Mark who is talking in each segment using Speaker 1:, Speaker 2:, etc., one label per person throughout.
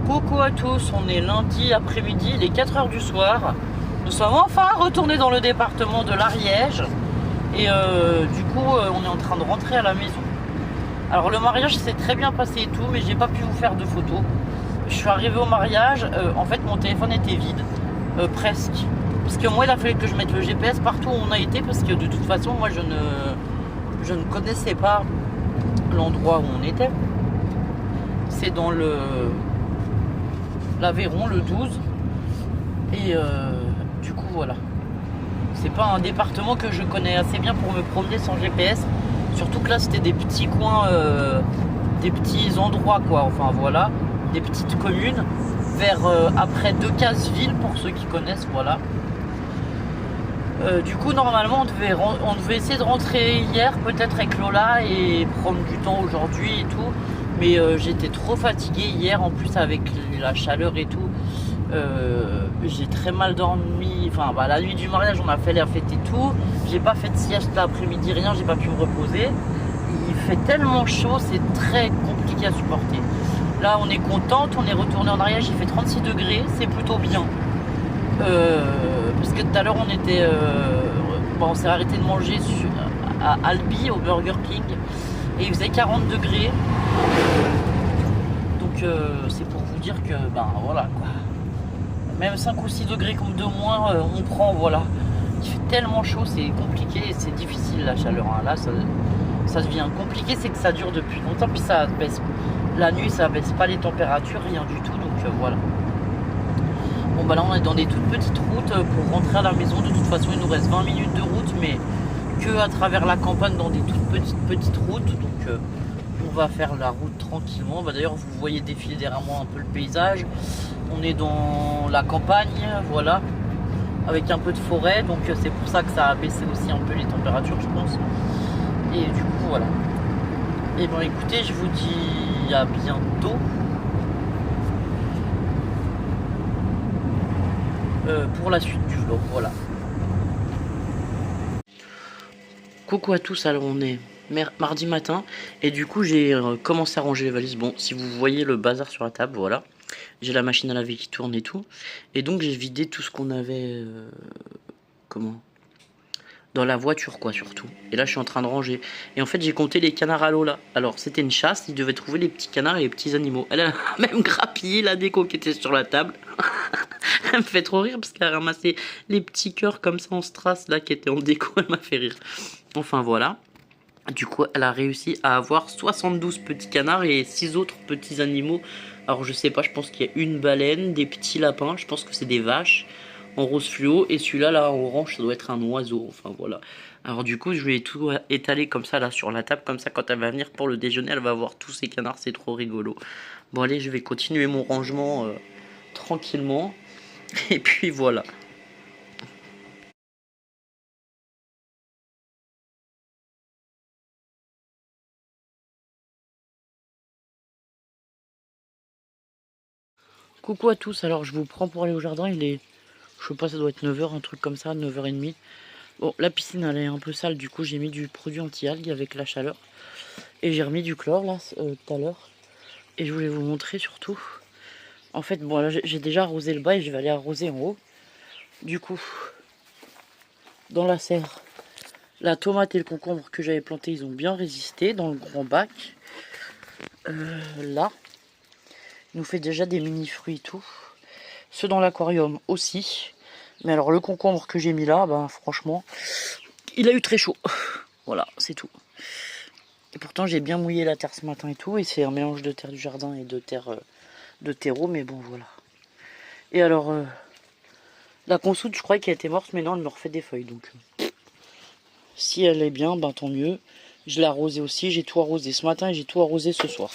Speaker 1: Coucou à tous, on est lundi après-midi, il est 4 h du soir. Nous sommes enfin retournés dans le département de l'Ariège. Et du coup, on est en train de rentrer à la maison. Alors le mariage s'est très bien passé et tout, mais j'ai pas pu vous faire de photos. Je suis arrivé au mariage, en fait mon téléphone était vide, presque. Parce que moi il a fallu que je mette le GPS partout où on a été, parce que de toute façon moi je ne connaissais pas l'endroit où on était. C'est dans l'Aveyron, le 12. Et du coup voilà. C'est pas un département que je connais assez bien pour me promener sans GPS. Surtout que là c'était des petits coins, des petits endroits quoi. Enfin voilà, des petites communes vers après Decazeville pour ceux qui connaissent, voilà. Du coup normalement on devait essayer de rentrer hier peut-être avec Lola et prendre du temps aujourd'hui et tout. Mais j'étais trop fatiguée hier, en plus avec la chaleur et tout. J'ai très mal dormi. Enfin bah, la nuit du mariage on a fait la fête et tout. J'ai pas fait de sieste l'après-midi, rien, j'ai pas pu me reposer. Il fait tellement chaud, c'est très compliqué à supporter. Là on est contente, on est retourné en Ariège, il fait 36 degrés, c'est plutôt bien. Parce que tout à l'heure on était bon, on s'est arrêté de manger à Albi au Burger King et il faisait 40 degrés. Donc c'est pour vous dire que ben voilà quoi. Même 5 ou 6 degrés comme de moins, on prend, voilà. Il fait tellement chaud, c'est compliqué, c'est difficile la chaleur. Hein. Là ça devient compliqué, c'est que ça dure depuis longtemps, puis ça baisse. La nuit ça baisse pas les températures, rien du tout, donc voilà. Bon bah là on est dans des toutes petites routes pour rentrer à la maison. De toute façon il nous reste 20 minutes de route, mais que à travers la campagne dans des toutes petites routes. Donc on va faire la route tranquillement. Bah, d'ailleurs vous voyez défiler derrière moi un peu le paysage. On est dans la campagne, voilà, avec un peu de forêt. Donc c'est pour ça que ça a baissé aussi un peu les températures je pense. Et du coup voilà. Et bon écoutez, je vous dis à bientôt. Pour la suite du vlog, voilà. Coucou à tous, alors on est mardi matin et du coup j'ai commencé à ranger les valises. Bon, si vous voyez le bazar sur la table, voilà. J'ai la machine à laver qui tourne et tout. Et donc j'ai vidé tout ce qu'on avait dans la voiture quoi surtout. Et là je suis en train de ranger. Et en fait j'ai compté les canards à Lola. Alors c'était une chasse, ils devaient trouver les petits canards et les petits animaux. Elle a même grappillé la déco qui était sur la table. Elle me fait trop rire parce qu'elle a ramassé les petits cœurs comme ça en strass là qui étaient en déco. Elle m'a fait rire. Enfin voilà. Du coup elle a réussi à avoir 72 petits canards et 6 autres petits animaux. Alors je sais pas, je pense qu'il y a une baleine, des petits lapins, je pense que c'est des vaches en rose fluo, et celui-là là en orange ça doit être un oiseau, enfin voilà. Alors du coup je vais tout étaler comme ça là sur la table, comme ça quand elle va venir pour le déjeuner elle va voir tous ces canards, c'est trop rigolo. Bon allez, je vais continuer mon rangement tranquillement et puis voilà. Coucou à tous, alors je vous prends pour aller au jardin, il est, je sais pas, ça doit être 9 h, un truc comme ça, 9 h 30. Bon, la piscine elle est un peu sale, du coup j'ai mis du produit anti-algues avec la chaleur. Et j'ai remis du chlore là, tout à l'heure. Et je voulais vous montrer surtout. En fait, bon là j'ai déjà arrosé le bas et je vais aller arroser en haut. Du coup, dans la serre, la tomate et le concombre que j'avais planté, ils ont bien résisté dans le grand bac. Là, il nous fait déjà des mini fruits et tout. Ceux dans l'aquarium aussi. Mais alors le concombre que j'ai mis là, ben franchement, il a eu très chaud. Voilà, c'est tout. Et pourtant j'ai bien mouillé la terre ce matin et tout. Et c'est un mélange de terre du jardin et de terre de terreau, mais bon voilà. Et alors, la consoude je croyais qu'elle était morte, mais non, elle me refait des feuilles. Donc si elle est bien, ben tant mieux. Je l'ai arrosée aussi, j'ai tout arrosé ce matin et j'ai tout arrosé ce soir.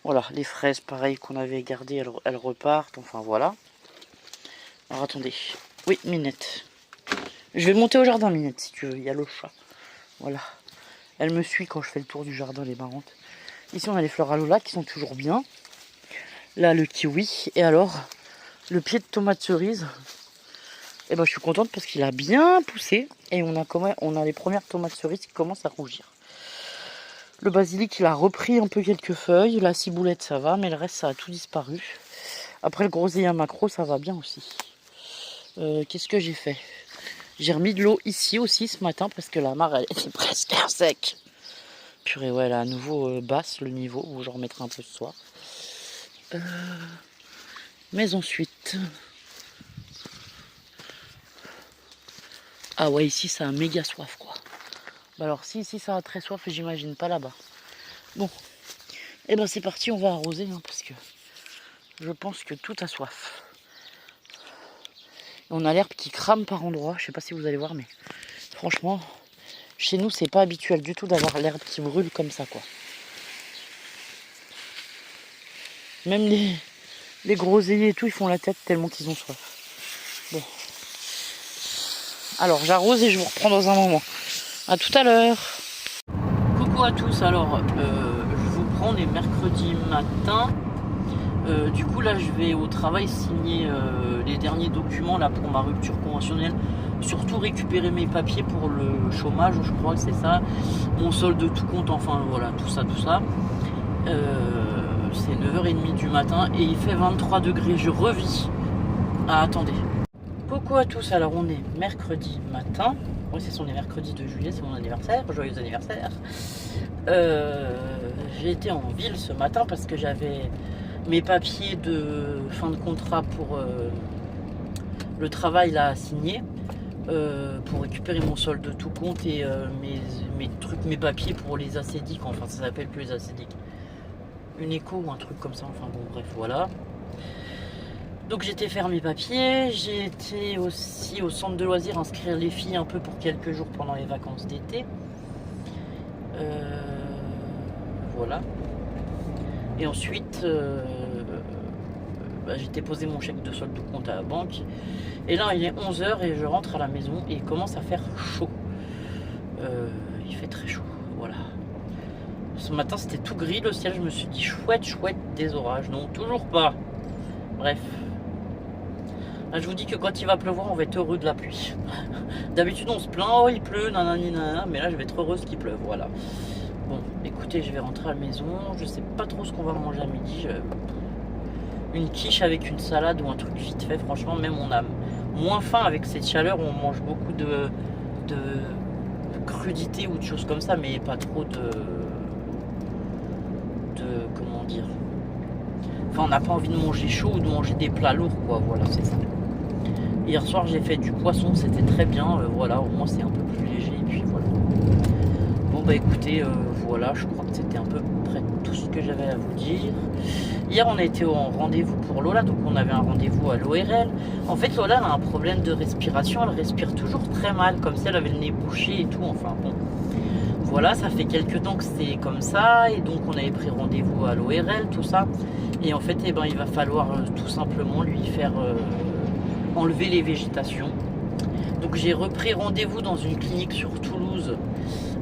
Speaker 1: Voilà, les fraises pareil qu'on avait gardées, elles repartent, enfin voilà. Alors attendez, oui Minette. Je vais monter au jardin Minette si tu veux, il y a le chat. Voilà, elle me suit quand je fais le tour du jardin, elle est marrante. Ici on a les fleurs à Lola qui sont toujours bien. Là le kiwi, et alors le pied de tomate cerise. Et ben je suis contente parce qu'il a bien poussé et on a les premières tomates cerises qui commencent à rougir. Le basilic, il a repris un peu quelques feuilles. La ciboulette, ça va, mais le reste, ça a tout disparu. Après, le groseillier macro, ça va bien aussi. Qu'est-ce que j'ai fait? J'ai remis de l'eau ici aussi ce matin parce que la mare, elle était presque sec. Purée, ouais, elle a à nouveau basse le niveau. Où je remettrai un peu ce soir. Mais ensuite... Ah ouais, ici, ça a méga soif, quoi. Bah alors, si ici, ça a très soif, j'imagine pas là-bas. Bon, et ben c'est parti, on va arroser, hein, parce que je pense que tout a soif. On a l'herbe qui crame par endroits, je sais pas si vous allez voir, mais franchement, chez nous, c'est pas habituel du tout d'avoir l'herbe qui brûle comme ça, quoi. Même les groseilliers et tout, ils font la tête tellement qu'ils ont soif. Bon. Alors, j'arrose et je vous reprends dans un moment. À tout à l'heure. Coucou à tous, alors, je vous prends les mercredis matin. Du coup là je vais au travail signer les derniers documents là pour ma rupture conventionnelle, surtout récupérer mes papiers pour le chômage, je crois que c'est ça, mon solde de tout compte, enfin voilà, tout ça. C'est 9h30 du matin et il fait 23 degrés, je revis. Ah attendez. Coucou à tous, alors on est mercredi matin, oui c'est son mercredi de juillet, c'est mon anniversaire, joyeux anniversaire. J'ai été en ville ce matin parce que j'avais mes papiers de fin de contrat pour le travail là à signer, pour récupérer mon solde de tout compte et mes papiers pour les acédiques, enfin ça s'appelle plus les acédiques, une écho ou un truc comme ça, enfin bon bref voilà. Donc j'étais faire mes papiers, j'ai été aussi au centre de loisirs inscrire les filles un peu pour quelques jours pendant les vacances d'été. Voilà. Et ensuite, j'ai déposé mon chèque de solde de compte à la banque. Et là, il est 11h et je rentre à la maison et il commence à faire chaud. Il fait très chaud, voilà. Ce matin, c'était tout gris le ciel. Je me suis dit, chouette, des orages. Non, toujours pas. Bref. Là, je vous dis que quand il va pleuvoir, on va être heureux de la pluie. D'habitude, on se plaint, oh, il pleut, nanani, nanana. Mais là, je vais être heureuse qu'il pleuve, voilà. Bon, écoutez, je vais rentrer à la maison. Je sais pas trop ce qu'on va manger à midi. Une quiche avec une salade ou un truc vite fait. Franchement, même on a moins faim avec cette chaleur. On mange beaucoup de crudité ou de choses comme ça, mais pas trop de comment dire. Enfin, on n'a pas envie de manger chaud ou de manger des plats lourds, quoi. Voilà, c'est ça. Hier soir, j'ai fait du poisson. C'était très bien. Voilà, au moins c'est un peu plus léger. Et puis voilà. Bon bah écoutez, voilà, je crois que c'était à peu près tout ce que j'avais à vous dire. Hier on a été en rendez-vous pour Lola, donc on avait un rendez-vous à l'ORL. En fait Lola elle a un problème de respiration, elle respire toujours très mal, comme si elle avait le nez bouché et tout, enfin bon. Voilà, ça fait quelques temps que c'est comme ça, et donc on avait pris rendez-vous à l'ORL, tout ça. Et en fait, eh ben, il va falloir tout simplement lui faire enlever les végétations. Donc j'ai repris rendez-vous dans une clinique sur Toulouse,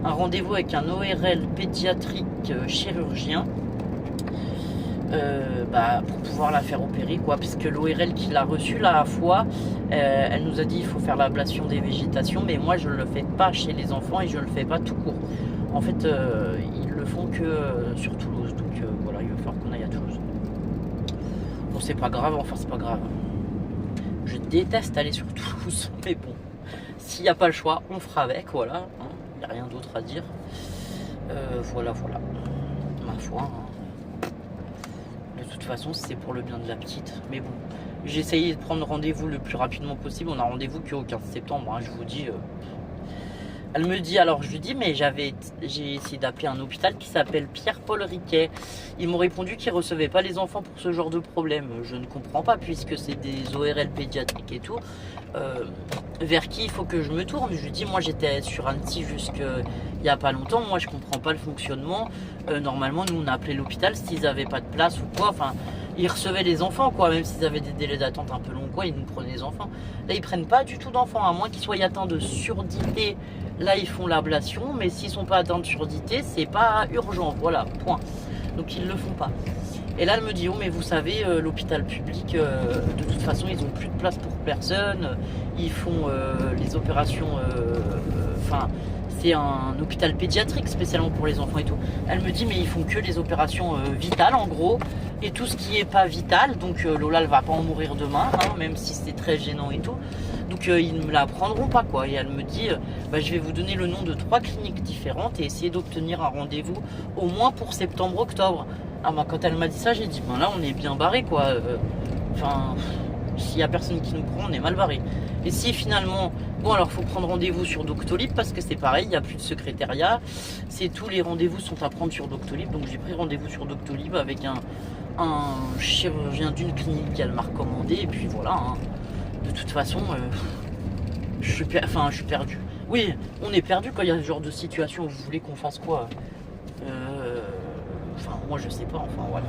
Speaker 1: un rendez-vous avec un ORL pédiatrique chirurgien, pour pouvoir la faire opérer, quoi, puisque l'ORL qui l'a reçue la fois, elle nous a dit il faut faire l'ablation des végétations, mais moi je le fais pas chez les enfants et je le fais pas tout court. En fait, ils le font que sur Toulouse, donc voilà, il va falloir qu'on aille à Toulouse. Bon, c'est pas grave, enfin c'est pas grave. Je déteste aller sur Toulouse, mais bon, s'il n'y a pas le choix, on fera avec, voilà. Il n'y a rien d'autre à dire. Voilà. Ma foi. De toute façon, c'est pour le bien de la petite. Mais bon, j'ai essayé de prendre rendez-vous le plus rapidement possible. On a rendez-vous qu'au 15 septembre, hein, je vous dis. Elle me dit, alors je lui dis, mais j'ai essayé d'appeler un hôpital qui s'appelle Pierre-Paul Riquet. Ils m'ont répondu qu'ils ne recevaient pas les enfants pour ce genre de problème. Je ne comprends pas, puisque c'est des ORL pédiatriques et tout. Vers qui il faut que je me tourne? Je lui dis, moi j'étais sur Annecy jusqu'il n'y a pas longtemps. Moi je comprends pas le fonctionnement. Normalement, nous on a appelé l'hôpital s'ils n'avaient pas de place ou quoi. Enfin, ils recevaient les enfants, quoi. Même s'ils avaient des délais d'attente un peu longs, quoi, ils nous prenaient les enfants. Là, ils prennent pas du tout d'enfants, à moins qu'ils soient atteints de surdité. Là, ils font l'ablation, mais s'ils sont pas atteints de surdité, c'est pas urgent. Voilà, point. Donc, ils le font pas. Et là, elle me dit, oh, mais vous savez, l'hôpital public, de toute façon, ils ont plus de place pour personne. Ils font les opérations. Enfin, c'est un hôpital pédiatrique spécialement pour les enfants et tout. Elle me dit mais ils font que les opérations vitales en gros, et tout ce qui est pas vital, donc Lola elle va pas en mourir demain, hein, même si c'est très gênant et tout. Donc ils ne me la prendront pas quoi. Et elle me dit bah, je vais vous donner le nom de 3 cliniques différentes et essayer d'obtenir un rendez-vous au moins pour septembre-octobre. Ah bah quand elle m'a dit ça, j'ai dit ben là on est bien barré quoi. Enfin, s'il y a personne qui nous prend, on est mal barré. Et si finalement, bon alors faut prendre rendez-vous sur Doctolib parce que c'est pareil, il n'y a plus de secrétariat. C'est tous les rendez-vous sont à prendre sur Doctolib. Donc j'ai pris rendez-vous sur Doctolib avec un chirurgien d'une clinique qu'elle m'a recommandé. Et puis voilà, hein. De toute façon, je suis perdu. Oui, on est perdu quand il y a ce genre de situation où vous voulez qu'on fasse quoi. Enfin moi je sais pas, enfin voilà.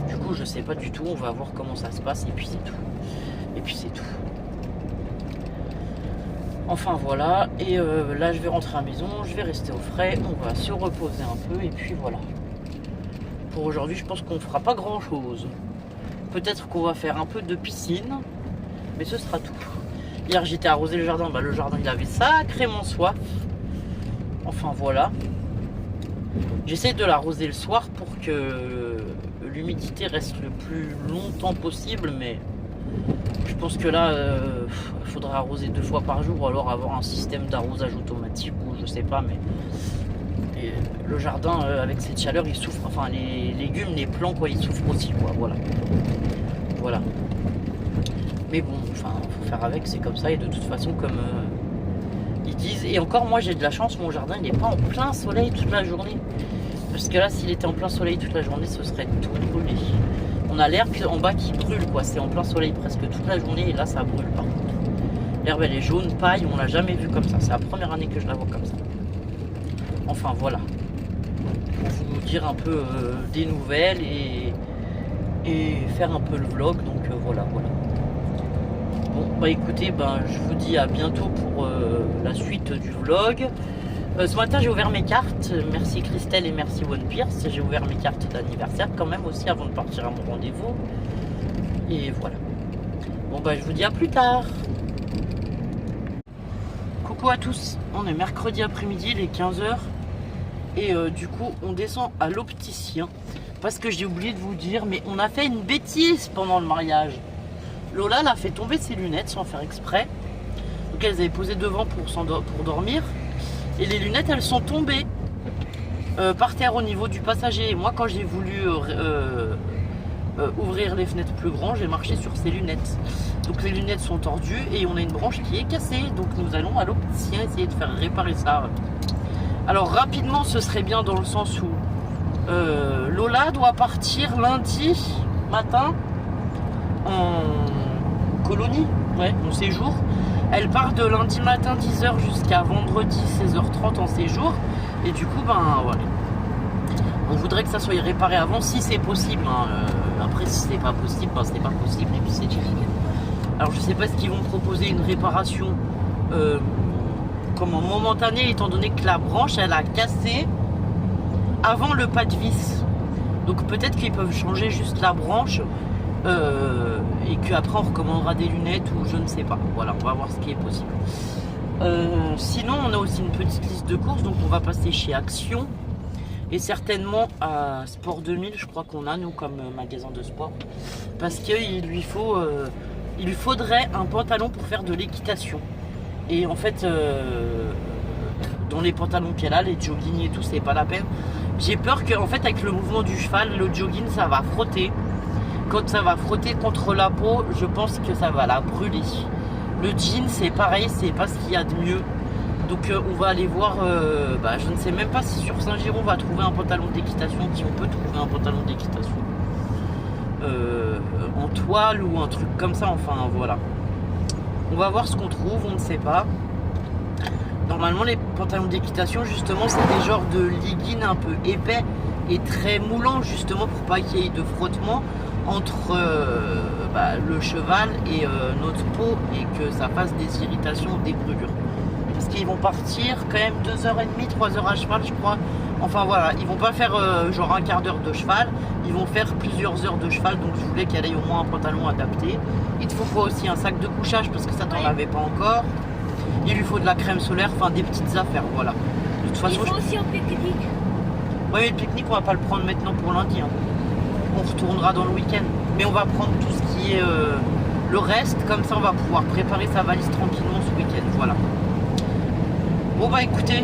Speaker 1: Du coup je sais pas du tout, on va voir comment ça se passe et puis c'est tout. Et puis c'est tout. Enfin voilà, et là je vais rentrer à la maison, je vais rester au frais, on va se reposer un peu et puis voilà. Pour aujourd'hui je pense qu'on fera pas grand chose. Peut-être qu'on va faire un peu de piscine, mais ce sera tout. Hier j'étais arrosé le jardin, bah, le jardin il avait sacrément soif. Enfin voilà. J'essaie de l'arroser le soir pour que l'humidité reste le plus longtemps possible, mais je pense que là il faudra arroser 2 fois par jour ou alors avoir un système d'arrosage automatique ou je sais pas, mais le jardin avec cette chaleur il souffre, enfin les légumes, les plants quoi, ils souffrent aussi quoi, voilà. Mais bon, enfin faut faire avec, c'est comme ça, et de toute façon comme ils disent, et encore moi j'ai de la chance, mon jardin il n'est pas en plein soleil toute la journée, parce que là s'il était en plein soleil toute la journée ce serait tout brûlé. On a l'herbe en bas qui brûle quoi, c'est en plein soleil presque toute la journée et là ça brûle par contre. L'herbe elle est jaune paille, on l'a jamais vue comme ça, c'est la première année que je la vois comme ça. Enfin voilà, pour vous dire un peu des nouvelles et faire un peu le vlog, donc voilà. Bon bah écoutez, je vous dis à bientôt pour la suite du vlog. Ce matin j'ai ouvert mes cartes, merci Christelle et merci One Pierce, j'ai ouvert mes cartes d'anniversaire quand même aussi avant de partir à mon rendez-vous. Et voilà. Bon bah je vous dis à plus tard. Coucou à tous, on est mercredi après-midi, il est 15h. Et du coup on descend à l'opticien. Parce que j'ai oublié de vous dire, mais on a fait une bêtise pendant le mariage. Lola elle a fait tomber ses lunettes sans faire exprès. Donc elles avaient posé devant pour dormir. Et les lunettes elles sont tombées par terre au niveau du passager. Et moi quand j'ai voulu ouvrir les fenêtres plus grand, j'ai marché sur ces lunettes. Donc les lunettes sont tordues et on a une branche qui est cassée. Donc nous allons à l'opticien essayer de faire réparer ça. Alors rapidement ce serait bien dans le sens où Lola doit partir lundi matin en colonie, ouais, en séjour. Elle part de lundi matin 10h jusqu'à vendredi 16h30 en séjour. Et du coup, voilà. On voudrait que ça soit réparé avant si c'est possible. Après, si c'est pas possible, c'est pas possible. Et puis c'est tout. Alors, je sais pas ce qu'ils vont proposer une réparation momentanée, étant donné que la branche, elle a cassé avant le pas de vis. Donc, peut-être qu'ils peuvent changer juste la branche. Et qu'après on recommandera des lunettes ou je ne sais pas. Voilà, on va voir ce qui est possible. Sinon on a aussi une petite liste de courses, donc on va passer chez Action et certainement à Sport 2000, je crois qu'on a nous comme magasin de sport, parce qu'il lui faudrait un pantalon pour faire de l'équitation. Et en fait dans les pantalons qu'elle a, les jogging et tout, c'est pas la peine. J'ai peur que en fait avec le mouvement du cheval, le jogging ça va frotter. Quand ça va frotter contre la peau, je pense que ça va la brûler. Le jean, c'est pareil, c'est pas ce qu'il y a de mieux. Donc on va aller voir, je ne sais même pas si sur Saint-Girons on va trouver un pantalon d'équitation, si on peut trouver un pantalon d'équitation. En toile ou un truc comme ça, enfin voilà. On va voir ce qu'on trouve, on ne sait pas. Normalement les pantalons d'équitation justement c'est des genres de leggings un peu épais et très moulants justement pour pas qu'il y ait de frottement entre le cheval et notre peau et que ça fasse des irritations, des brûlures. Parce qu'ils vont partir quand même 2h30, 3h à cheval je crois. Enfin voilà, ils vont pas faire genre un quart d'heure de cheval, ils vont faire plusieurs heures de cheval, donc je voulais qu'elle ait au moins un pantalon adapté. Il te faut quoi aussi un sac de couchage parce que ça t'en avais pas encore. Il lui faut de la crème solaire, enfin des petites affaires, voilà. De toute façon,
Speaker 2: il faut aussi au pique-nique.
Speaker 1: Oui, mais le pique-nique, on va pas le prendre maintenant pour lundi. Hein. On retournera dans le week-end. Mais on va prendre tout ce qui est le reste, comme ça on va pouvoir préparer sa valise tranquillement ce week-end. Voilà. Bon bah écoutez,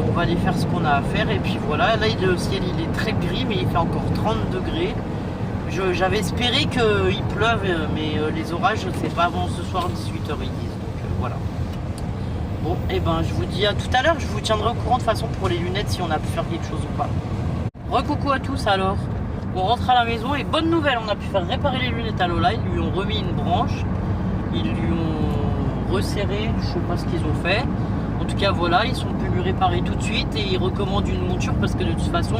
Speaker 1: on va aller faire ce qu'on a à faire et puis voilà. Là le ciel il est très gris mais il fait encore 30 degrés. J'avais espéré qu'il pleuve mais les orages c'est pas avant ce soir 18h ils disent. Donc voilà. Bon et ben je vous dis à tout à l'heure, je vous tiendrai au courant de façon pour les lunettes si on a pu faire quelque chose ou pas. Recoucou à tous alors. On rentre à la maison et bonne nouvelle, on a pu faire réparer les lunettes à Lola, ils lui ont remis une branche, ils lui ont resserré, je sais pas ce qu'ils ont fait. En tout cas voilà, ils sont pu lui réparer tout de suite et ils recommandent une monture parce que de toute façon,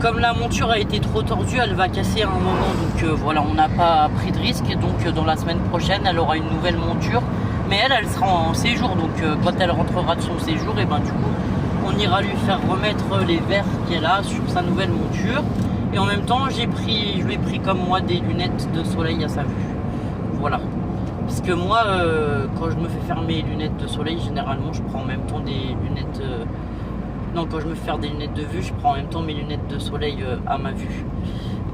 Speaker 1: comme la monture a été trop tordue, elle va casser à un moment. Donc voilà, on n'a pas pris de risque. Donc dans la semaine prochaine, elle aura une nouvelle monture. Mais elle sera en séjour. Donc quand elle rentrera de son séjour, et ben du coup, on ira lui faire remettre les verres qu'elle a sur sa nouvelle monture. Et en même temps, je lui ai pris comme moi des lunettes de soleil à sa vue. Voilà. Parce que moi, quand je me fais faire mes lunettes de soleil, généralement, je prends en même temps des lunettes... Non, quand je me fais faire des lunettes de vue, je prends en même temps mes lunettes de soleil à ma vue.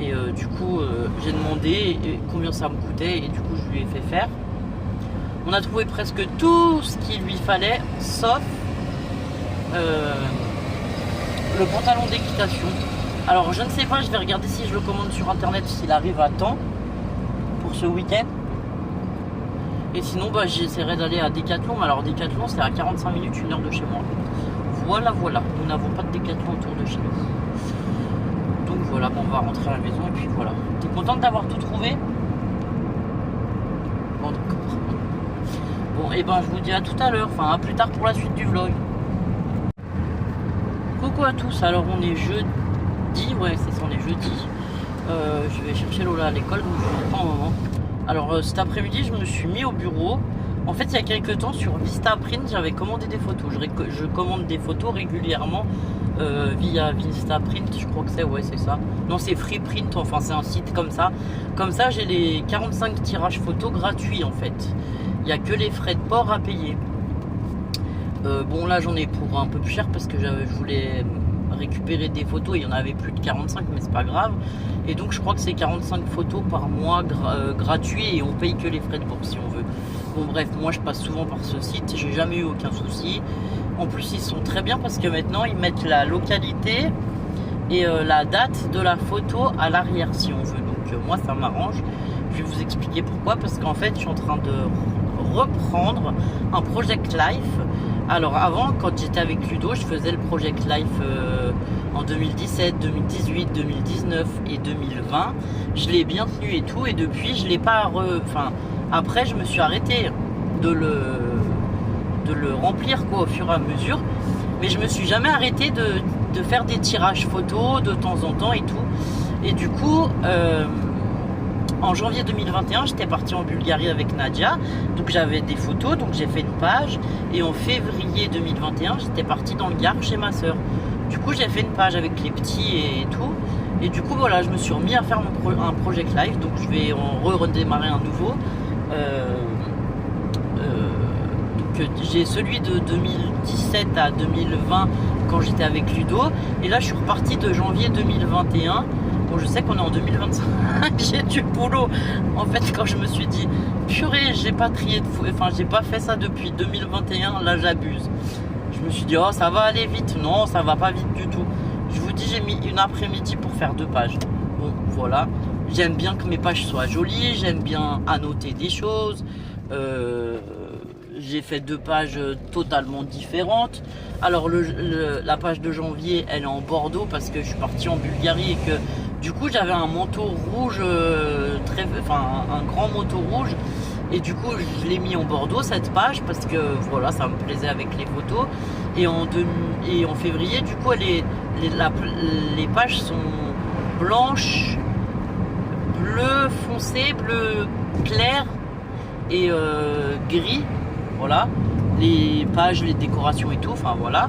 Speaker 1: Et du coup, j'ai demandé combien ça me coûtait et du coup, je lui ai fait faire. On a trouvé presque tout ce qu'il lui fallait, sauf le pantalon d'équitation. Alors, je ne sais pas, je vais regarder si je le commande sur internet, s'il arrive à temps pour ce week-end. Et sinon, bah, j'essaierai d'aller à Decathlon. Alors, Decathlon, c'est à 45 minutes, 1 heure de chez moi. Voilà, nous n'avons pas de Décathlon autour de chez nous. Donc voilà, bon, on va rentrer à la maison et puis voilà. T'es contente d'avoir tout trouvé? Bon, d'accord. Bon, et ben je vous dis à tout à l'heure, enfin à plus tard pour la suite du vlog. Coucou à tous, alors on est jeudi, ouais c'est ça, on est jeudi. Je vais chercher Lola à l'école, donc je vais pas un moment. Alors cet après-midi, je me suis mis au bureau. En fait, il y a quelques temps sur Vistaprint, j'avais commandé des photos. Je commande des photos régulièrement via Vistaprint, je crois que c'est ça. Non, c'est Freeprint, enfin c'est un site comme ça. Comme ça, j'ai les 45 tirages photos gratuits en fait. Il n'y a que les frais de port à payer. Bon, là j'en ai pour un peu plus cher parce que je voulais récupérer des photos. Il y en avait plus de 45, mais c'est pas grave. Et donc, je crois que c'est 45 photos par mois gratuits et on paye que les frais de port si on veut. Bon bref, moi je passe souvent par ce site, j'ai jamais eu aucun souci. En plus ils sont très bien parce que maintenant ils mettent la localité et la date de la photo à l'arrière si on veut. Donc moi ça m'arrange. Je vais vous expliquer pourquoi. Parce qu'en fait je suis en train de reprendre un Project Life. Alors avant, quand j'étais avec Ludo, je faisais le Project Life en 2017, 2018, 2019 et 2020. Je l'ai bien tenu et tout, et depuis je l'ai pas après je me suis arrêté de le remplir quoi, au fur et à mesure. Mais je me suis jamais arrêté de faire des tirages photos de temps en temps et tout. Et du coup, en janvier 2021, j'étais partie en Bulgarie avec Nadia. Donc j'avais des photos, donc j'ai fait une page. Et en février 2021, j'étais partie dans le Gard chez ma soeur. Du coup, j'ai fait une page avec les petits et tout. Et du coup, voilà, je me suis remis à faire un Project Live. Donc je vais redémarrer un nouveau. Donc j'ai celui de 2017 à 2020 quand j'étais avec Ludo. Et là, je suis repartie de janvier 2021. Bon, je sais qu'on est en 2025, j'ai du boulot. En fait, quand je me suis dit, purée, j'ai pas trié de fou, enfin, j'ai pas fait ça depuis 2021, là, j'abuse. Je me suis dit, oh, ça va aller vite. Non, ça va pas vite du tout. Je vous dis, j'ai mis une après-midi pour faire 2 pages. Bon, voilà. J'aime bien que mes pages soient jolies, j'aime bien annoter des choses. J'ai fait 2 pages totalement différentes. Alors, la page de janvier, elle est en Bordeaux parce que je suis partie en Bulgarie et que du coup j'avais un manteau rouge, un grand manteau rouge, et du coup je l'ai mis en Bordeaux cette page parce que voilà, ça me plaisait avec les photos. Et en février, du coup les pages sont blanches, bleu foncé, bleu clair et gris. Voilà, les pages, les décorations et tout, enfin voilà.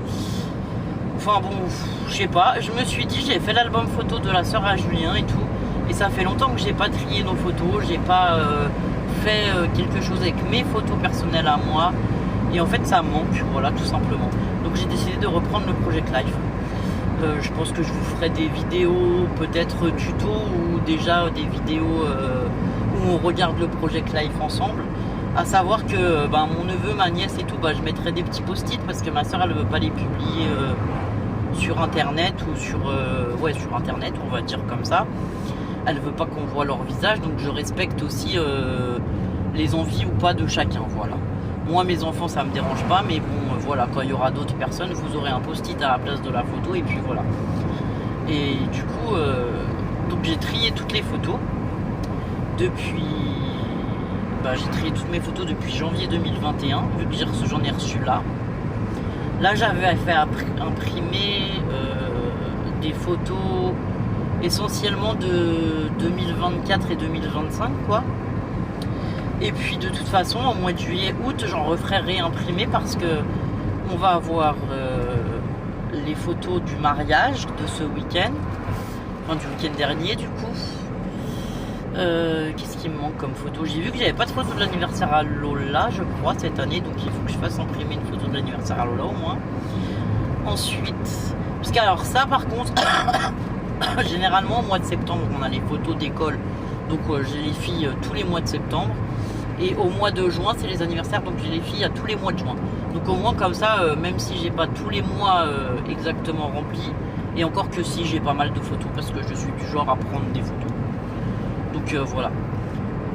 Speaker 1: Enfin bon, je sais pas, je me suis dit, j'ai fait l'album photo de la sœur à Julien et tout. Et ça fait longtemps que j'ai pas trié nos photos, j'ai pas fait quelque chose avec mes photos personnelles à moi. Et en fait ça manque, voilà, tout simplement. Donc j'ai décidé de reprendre le Project Life. Je pense que je vous ferai des vidéos peut-être tuto ou déjà des vidéos où on regarde le Project Life ensemble. À savoir que mon neveu, ma nièce et tout, je mettrai des petits post-it parce que ma soeur elle veut pas les publier sur internet ou sur sur internet, on va dire comme ça. Elle veut pas qu'on voit leur visage, donc je respecte aussi les envies ou pas de chacun, voilà. Moi mes enfants ça me dérange pas, mais bon voilà, quand il y aura d'autres personnes, vous aurez un post-it à la place de la photo et puis voilà. Et du coup donc j'ai trié toutes les photos depuis j'ai trié toutes mes photos depuis janvier 2021, vu que j'en ai reçu là. Là j'avais fait imprimer des photos essentiellement de 2024 et 2025 quoi. Et puis de toute façon au mois de juillet, août, j'en referai réimprimer parce que on va avoir les photos du mariage de ce week-end, enfin du week-end dernier du coup. Qu'est-ce qui me manque comme photo? J'ai vu que j'avais pas de photo de l'anniversaire à Lola, je crois, cette année, donc il faut que je fasse imprimer une photo de l'anniversaire à Lola au moins. Ensuite, parce que alors ça par contre, généralement au mois de septembre on a les photos d'école, donc j'ai les filles tous les mois de septembre. Et au mois de juin c'est les anniversaires, donc j'ai les filles à tous les mois de juin. Donc au moins comme ça, même si j'ai pas tous les mois exactement remplis, et encore que si j'ai pas mal de photos parce que je suis du genre à prendre des photos. Donc voilà.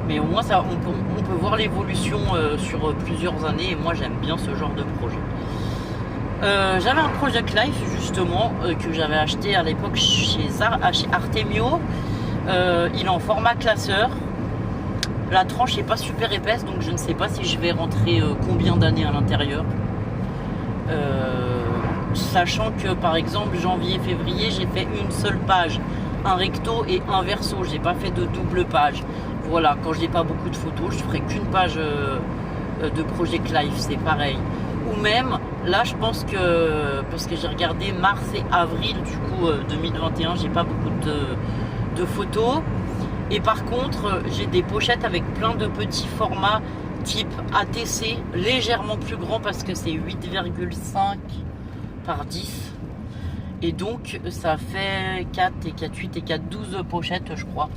Speaker 1: Mais au moins ça, on peut voir l'évolution sur plusieurs années, et moi j'aime bien ce genre de projet. J'avais un Project Life justement que j'avais acheté à l'époque chez Artemio. Il est en format classeur. La tranche n'est pas super épaisse, donc je ne sais pas si je vais rentrer combien d'années à l'intérieur. Sachant que par exemple janvier-février j'ai fait une seule page, un recto et un verso, j'ai pas fait de double page. Voilà, quand je n'ai pas beaucoup de photos, je ferai qu'une page de Project Life, c'est pareil. Ou même, là je pense que, parce que j'ai regardé mars et avril du coup 2021, j'ai pas beaucoup de photos. Et par contre, j'ai des pochettes avec plein de petits formats type ATC, légèrement plus grand parce que c'est 8,5 par 10. Et donc, ça fait 4 et 4, 8 et 4, 12 pochettes, je crois.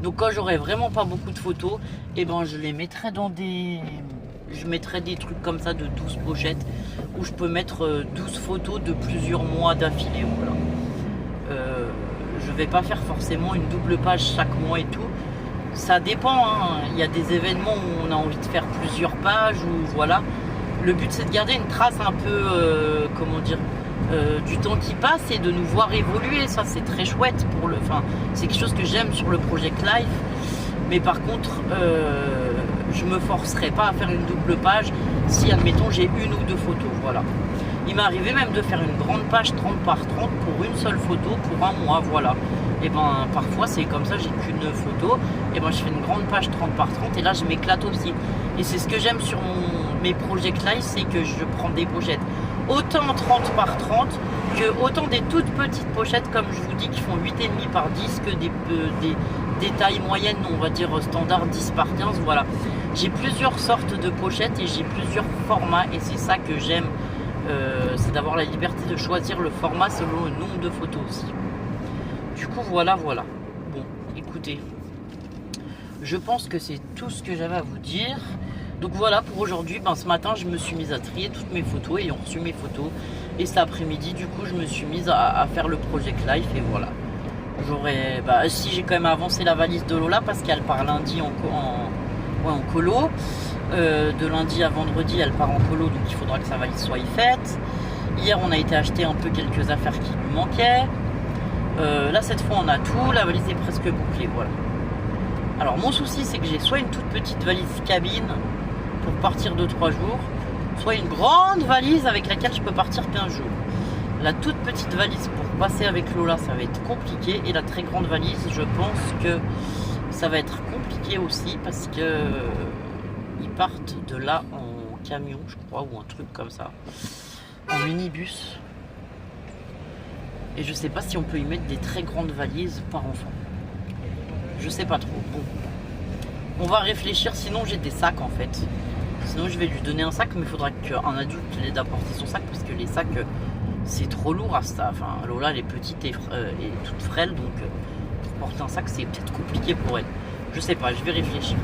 Speaker 1: Donc, quand j'aurai vraiment pas beaucoup de photos, et je les mettrai dans des... Je mettrai des trucs comme ça de 12 pochettes où je peux mettre 12 photos de plusieurs mois d'affilée. Voilà. Je vais pas faire forcément une double page chaque mois et tout. Ça dépend, hein. Il y a des événements où on a envie de faire plusieurs pages ou voilà. Le but c'est de garder une trace un peu, comment dire, du temps qui passe et de nous voir évoluer. Ça c'est très chouette pour le. Enfin, c'est quelque chose que j'aime sur le Project Life. Mais par contre, je me forcerai pas à faire une double page si admettons j'ai une ou deux photos. Voilà. Il m'est arrivé même de faire une grande page 30 par 30 pour une seule photo pour un mois, voilà. Et parfois c'est comme ça, j'ai qu'une photo, et je fais une grande page 30 par 30 et là je m'éclate aussi. Et c'est ce que j'aime sur mes Project Life, c'est que je prends des pochettes autant 30 par 30 que autant des toutes petites pochettes comme je vous dis qui font 8,5 par 10 que des tailles moyennes, on va dire standard 10 par 15, voilà. J'ai plusieurs sortes de pochettes et j'ai plusieurs formats et c'est ça que j'aime. C'est d'avoir la liberté de choisir le format selon le nombre de photos aussi. Du coup voilà. Bon, écoutez, je pense que c'est tout ce que j'avais à vous dire. Donc voilà pour aujourd'hui. Ce matin je me suis mise à trier toutes mes photos, ayant reçu mes photos. Et cet après-midi du coup je me suis mise à faire le Project Life et voilà. J'aurais, si j'ai quand même avancé la valise de Lola parce qu'elle part lundi en colo. De lundi à vendredi elle part en colo, donc il faudra que sa valise soit faite. Hier on a été acheter un peu quelques affaires qui lui manquaient. Là cette fois on a tout, la valise est presque bouclée, voilà. Alors mon souci c'est que j'ai soit une toute petite valise cabine pour partir 2-3 jours, soit une grande valise avec laquelle je peux partir 15 jours. La toute petite valise pour passer avec Lola ça va être compliqué, et la très grande valise je pense que ça va être compliqué aussi parce que ils partent de là en camion je crois, ou un truc comme ça, en minibus, et je sais pas si on peut y mettre des très grandes valises par enfant, je sais pas trop. Bon, On va réfléchir, sinon j'ai des sacs en fait. Sinon je vais lui donner un sac, mais il faudra qu'un adulte l'aide à porter son sac parce que les sacs c'est trop lourd à ça. Enfin Lola elle est petite et toute frêle, donc pour porter un sac c'est peut-être compliqué pour elle. Je sais pas, je vais réfléchir.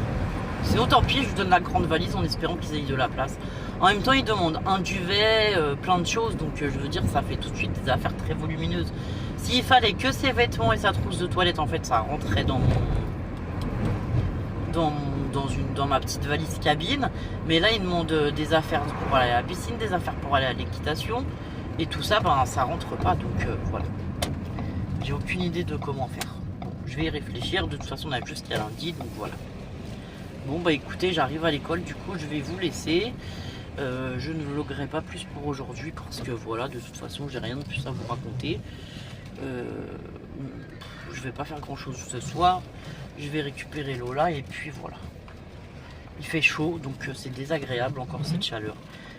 Speaker 1: Sinon tant pis, je lui donne la grande valise en espérant qu'ils aient de la place. En même temps ils demandent un duvet, plein de choses, donc je veux dire ça fait tout de suite des affaires très volumineuses. S'il fallait que ses vêtements et sa trousse de toilette, en fait ça rentrait dans ma petite valise cabine. Mais là ils demandent des affaires pour aller à la piscine, des affaires pour aller à l'équitation. Et tout ça, ben ça rentre pas, donc voilà. J'ai aucune idée de comment faire. Bon, je vais y réfléchir, de toute façon on a jusqu'à lundi, donc voilà. Bon bah écoutez, j'arrive à l'école, du coup je vais vous laisser. Je ne vloguerai pas plus pour aujourd'hui parce que voilà, de toute façon j'ai rien de plus à vous raconter. Je vais pas faire grand chose ce soir. Je vais récupérer Lola et puis voilà. Il fait chaud, donc c'est désagréable encore cette chaleur.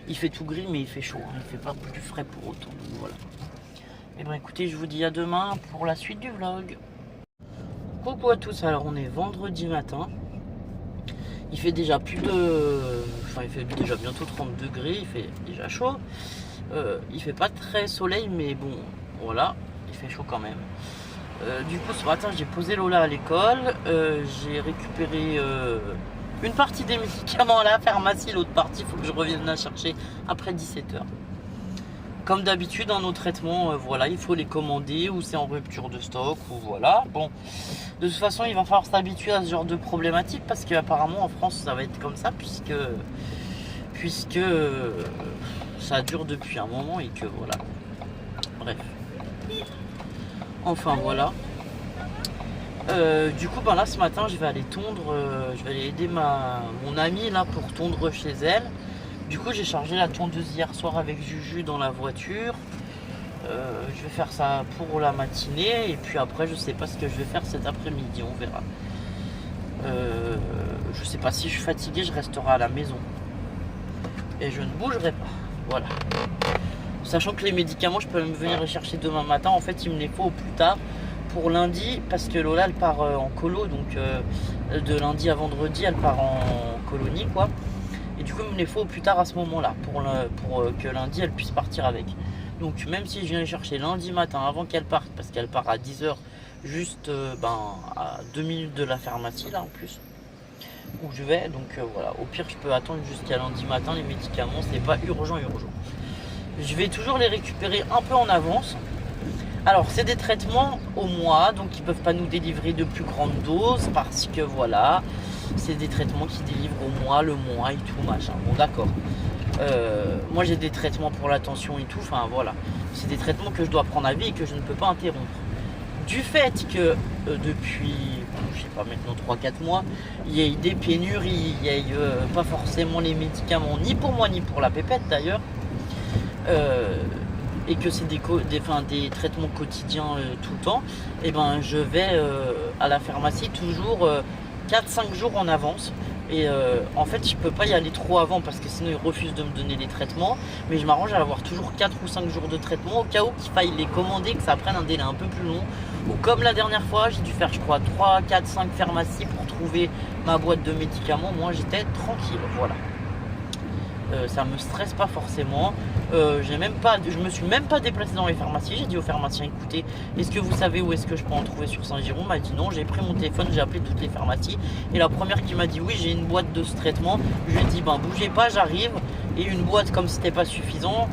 Speaker 1: Il fait tout gris mais il fait chaud, hein. Il fait pas plus frais pour autant, donc voilà. Et bien écoutez, je vous dis à demain pour la suite du vlog. Coucou à tous, alors on est vendredi matin. Il fait déjà plus de... Enfin il fait déjà bientôt 30 degrés, il fait déjà chaud. Il fait pas très soleil mais bon, voilà, il fait chaud quand même. Du coup ce matin j'ai posé Lola à l'école, j'ai récupéré une partie des médicaments à la pharmacie, l'autre partie il faut que je revienne la chercher après 17h. Comme d'habitude dans nos traitements, voilà, il faut les commander ou c'est en rupture de stock ou voilà. Bon, de toute façon il va falloir s'habituer à ce genre de problématique parce qu'apparemment en France ça va être comme ça puisque ça dure depuis un moment et que voilà. Bref. Enfin voilà. Du coup ben là ce matin je vais aller tondre, je vais aller aider mon amie là pour tondre chez elle. Du coup j'ai chargé la tondeuse hier soir avec Juju dans la voiture. Je vais faire ça pour la matinée et puis après je sais pas ce que je vais faire cet après-midi, on verra. Je sais pas, si je suis fatigué je resterai à la maison. Et je ne bougerai pas, voilà. Sachant que les médicaments je peux même venir les chercher demain matin, en fait il me les faut au plus tard. Pour lundi, parce que Lola elle part en colo, donc de lundi à vendredi elle part en colonie quoi. Et du coup il me les faut au plus tard à ce moment là pour que lundi elle puisse partir avec. Donc même si je viens les chercher lundi matin avant qu'elle parte, parce qu'elle part à 10h juste à 2 minutes de la pharmacie là en plus où je vais, donc voilà, au pire je peux attendre jusqu'à lundi matin les médicaments, c'est pas urgent. Je vais toujours les récupérer un peu en avance. Alors c'est des traitements au mois, donc ils ne peuvent pas nous délivrer de plus grandes doses parce que voilà, c'est des traitements qui délivrent au mois, le mois et tout machin. Bon d'accord. Moi j'ai des traitements pour la tension et tout, enfin voilà. C'est des traitements que je dois prendre à vie et que je ne peux pas interrompre. Du fait que depuis, je sais pas maintenant 3-4 mois, il y a eu des pénuries, il y a eu pas forcément les médicaments ni pour moi ni pour la pépette d'ailleurs. Et que c'est des traitements quotidiens tout le temps, et ben je vais à la pharmacie toujours 4-5 jours en avance. Et en fait je peux pas y aller trop avant parce que sinon ils refusent de me donner les traitements, mais je m'arrange à avoir toujours 4 ou 5 jours de traitement au cas où qu'il faille les commander, que ça prenne un délai un peu plus long. Ou comme la dernière fois j'ai dû faire je crois 3, 4, 5 pharmacies pour trouver ma boîte de médicaments. Moi j'étais tranquille, voilà. Ça me stresse pas forcément. Je me suis même pas déplacé dans les pharmacies. J'ai dit au pharmacien, écoutez, est-ce que vous savez où est-ce que je peux en trouver sur Saint-Giron? Il m'a dit non. J'ai pris mon téléphone, j'ai appelé toutes les pharmacies et la première qui m'a dit oui, j'ai une boîte de ce traitement, je lui ai dit ben bougez pas, j'arrive. Et une boîte, comme c'était pas suffisant,